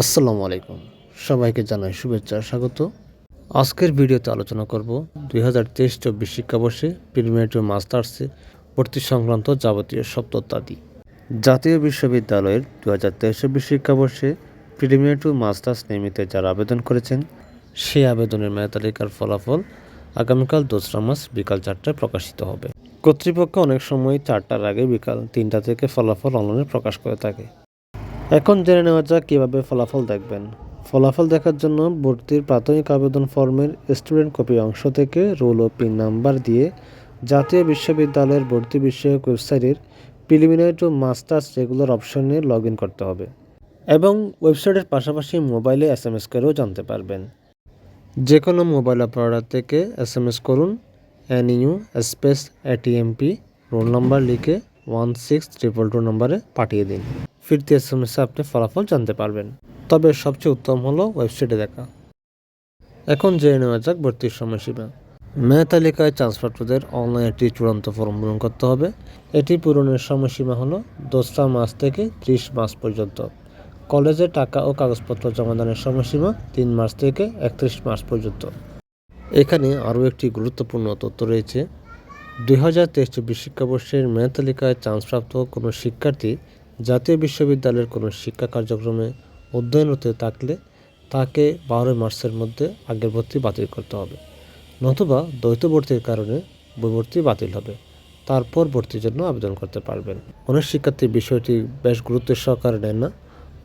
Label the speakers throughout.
Speaker 1: আসসালামু আলাইকুম, সবাইকে জানাই শুভেচ্ছা স্বাগত। আজকের ভিডিওতে আলোচনা করব 2023-24 শিক্ষাবর্ষে প্রিলিমিনারি মাস্টার্সে ভর্তি সংক্রান্ত যাবতীয় সব তথ্যাদি। জাতীয় বিশ্ববিদ্যালয়ের 2023-24 শিক্ষাবর্ষে প্রিলিমিনারি মাস্টার্স নিয়মিত যারা আবেদন করেছেন সেই আবেদনের মেধা তালিকার ফলাফল আগামীকাল 2রা মার্চ বিকাল 4টায় প্রকাশিত হবে। কর্তৃপক্ষ অনেক সময় 4টার আগে বিকাল 3টা থেকে ফলাফল অনলাইনে প্রকাশ করে থাকে। এখন জেনে নেওয়া যাক কীভাবে ফলাফল দেখবেন। ফলাফল দেখার জন্য ভর্তির প্রাথমিক আবেদন ফর্মের স্টুডেন্ট কপি অংশ থেকে রোল ও পিন নাম্বার দিয়ে জাতীয় বিশ্ববিদ্যালয়ের ভর্তি বিষয়ক ওয়েবসাইটের প্রিলিমিনারি টু মাস্টার্স রেগুলার অপশনে লগ ইন করতে হবে এবং ওয়েবসাইটের পাশাপাশি মোবাইলে SMS করেও জানতে পারবেন। যে কোনো মোবাইল অপারেটর থেকে SMS করুন NU space ATMP roll number লিখে 16222 নম্বরে পাঠিয়ে দিন। ফিরতি SMS আপনি ফলাফল জানতে পারবেন। তবে সবচেয়ে উত্তম হলো ওয়েবসাইটে দেখা। এখন জেনে নেওয়া যাক ভর্তির সময়সীমা। মেধা তালিকায় চান্সপ্রাপ্তদের অনলাইনে একটি চূড়ান্ত ফর্ম পূরণ করতে হবে। এটি পূরণের সময়সীমা হলো 2রা মার্চ থেকে 30 মার্চ পর্যন্ত। কলেজে টাকা ও কাগজপত্র জমাদানের সময়সীমা 3 মার্চ থেকে 31 মার্চ পর্যন্ত। এখানে আরও একটি গুরুত্বপূর্ণ তথ্য রয়েছে। 2023-24 শিক্ষাবর্ষের মেধা তালিকায় চান্সপ্রাপ্ত কোনো শিক্ষার্থী জাতীয় বিশ্ববিদ্যালয়ের কোনো শিক্ষা কার্যক্রমে অধ্যয়নরত থাকলে তাকে 12 মার্চের মধ্যে আগের ভর্তি বাতিল করতে হবে, নতুবা দ্বৈত ভর্তির কারণে ভর্তি বাতিল হবে। তারপর ভর্তির জন্য আবেদন করতে পারবেন। অনেক শিক্ষার্থী বিষয়টি বেশ গুরুত্ব সহকারে নেন না।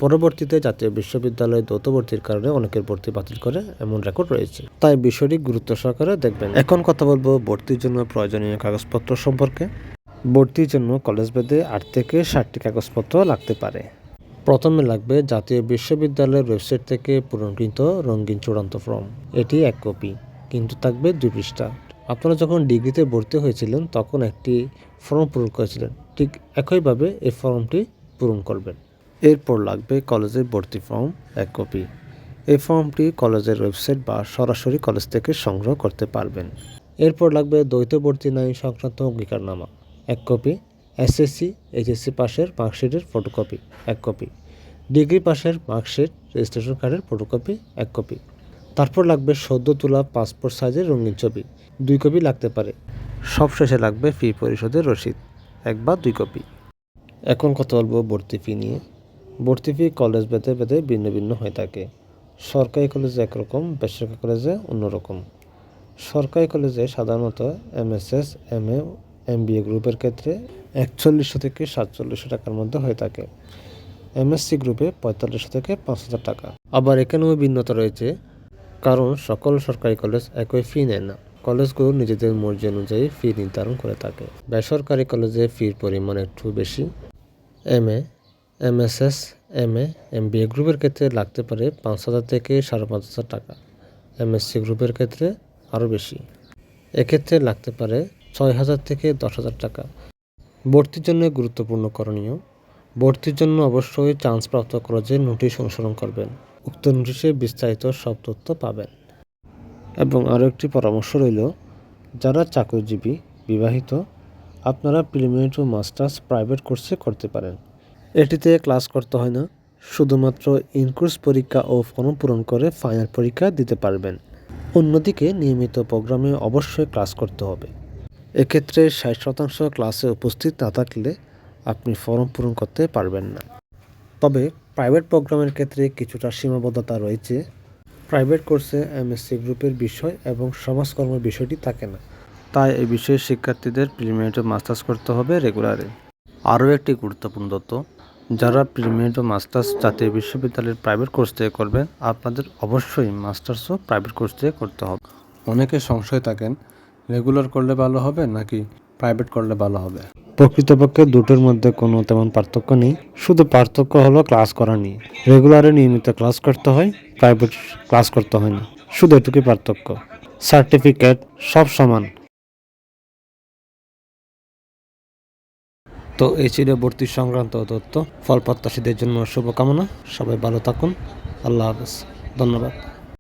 Speaker 1: পরবর্তীতে জাতীয় বিশ্ববিদ্যালয়ে দ্বৈত ভর্তির কারণে অনেকের ভর্তি বাতিল করে এমন রেকর্ড রয়েছে, তাই বিষয়টি গুরুত্ব সহকারে দেখবেন। এখন কথা বলবো ভর্তির জন্য প্রয়োজনীয় কাগজপত্র সম্পর্কে। ভর্তির জন্য কলেজ ভেদে 8 থেকে 60টি কাগজপত্র লাগতে পারে। প্রথমে লাগবে জাতীয় বিশ্ববিদ্যালয়ের ওয়েবসাইট থেকে পূরণকৃত রঙিন চূড়ান্ত ফর্ম। এটি 1 কপি, কিন্তু থাকবে 2 পৃষ্ঠা। আপনারা যখন ডিগ্রিতে ভর্তি হয়েছিলেন তখন একটি ফর্ম পূরণ করেছিলেন, ঠিক একইভাবে এই ফর্মটি পূরণ করবেন। এরপর লাগবে কলেজের ভর্তি ফর্ম 1 কপি। এই ফর্মটি কলেজের ওয়েবসাইট বা সরাসরি কলেজ থেকে সংগ্রহ করতে পারবেন। এরপর লাগবে দ্বৈত ভর্তি আইন সংক্রান্ত অঙ্গীকারনামা 1 কপি, SSC HSC পাশের মার্কশিটের ফটোকপি 1 কপি, ডিগ্রি পাশের মার্কশিট রেজিস্ট্রেশন কার্ডের ফটোকপি 1 কপি। তারপর লাগবে সদ্য তোলা পাসপোর্ট সাইজের রঙিন ছবি 2 কপি লাগতে পারে। সবশেষে লাগবে ফি পরিশোধের রসিদ 1 বা 2 কপি। এখন কথা বলবো ভর্তি ফি নিয়ে। ভর্তি ফি কলেজ ভেদে ভিন্ন ভিন্ন হয়ে থাকে। সরকারি কলেজে একরকম, বেসরকারি কলেজে অন্যরকম। সরকারি কলেজে সাধারণত MSS MA MBA গ্রুপের ক্ষেত্রে 4100 থেকে 4700 টাকার মধ্যে হয়ে থাকে। MSc গ্রুপে 4500 থেকে 5000 টাকা। আবার এখানেও ভিন্নতা রয়েছে, কারণ সকল সরকারি কলেজ একই ফি নেয় না। কলেজগুলো নিজেদের মর্জি অনুযায়ী ফি নির্ধারণ করে থাকে। বেসরকারি কলেজে ফির পরিমাণ একটু বেশি। MA MSS MA MBA গ্রুপের ক্ষেত্রে লাগতে পারে 5000 থেকে 5500 টাকা। MSc গ্রুপের ক্ষেত্রে আরও বেশি, এক্ষেত্রে লাগতে পারে 6000 থেকে 10000 টাকা। ভর্তির জন্য গুরুত্বপূর্ণ করণীয়। ভর্তির জন্য অবশ্যই চান্সপ্রাপ্ত কলেজের নোটিশ অনুসরণ করবেন। উক্ত নোটিশে বিস্তারিত সব তথ্য পাবেন। এবং আরও একটি পরামর্শ রইল, যারা চাকরিজীবী বিবাহিত, আপনারা প্রিলিমিনারি টু মাস্টার্স প্রাইভেট কোর্সে করতে পারেন। এটিতে ক্লাস করতে হয় না, শুধুমাত্র ইনকোর্স পরীক্ষা ও ফর্ম পূরণ করে ফাইনাল পরীক্ষা দিতে পারবেন। অন্যদিকে নিয়মিত প্রোগ্রামে অবশ্যই ক্লাস করতে হবে। এক্ষেত্রে 60% ক্লাসে উপস্থিত না থাকলে আপনি ফর্ম পূরণ করতে পারবেন না। তবে প্রাইভেট প্রোগ্রামের ক্ষেত্রে কিছুটা সীমাবদ্ধতা রয়েছে। প্রাইভেট কোর্সে MSc গ্রুপের বিষয় এবং সমাজকর্মের বিষয়টি থাকে না, তাই এই বিষয়ে শিক্ষার্থীদের প্রিলিমিনারি মাস্টার্স করতে হবে রেগুলারে। আরও একটি গুরুত্বপূর্ণ তথ্য, যারা প্রিলিমিনারি মাস্টার্স জাতীয় বিশ্ববিদ্যালয়ের প্রাইভেট কোর্স থেকে করবেন, আপনাদের অবশ্যই মাস্টার্সও প্রাইভেট কোর্স থেকে করতে হবে। অনেকে সংশয় থাকেন রেগুলার করলে ভালো হবে নাকি প্রাইভেট করলে ভালো হবে। প্রকৃতপক্ষে দুটোর মধ্যে কোনো তেমন পার্থক্য নেই, শুধু পার্থক্য হলো ক্লাস করা নিয়ে। রেগুলারে নিয়মিত ক্লাস করতে হয়, প্রাইভেট ক্লাস করতে হয় না, শুধু এটুকুই পার্থক্য। সার্টিফিকেট সব সমান। তো এই ছিল ভর্তি সংক্রান্ত তথ্য। ফল প্রত্যাশীদের জন্য শুভকামনা। সবাই ভালো থাকুন। আল্লাহ হাফেজ। ধন্যবাদ।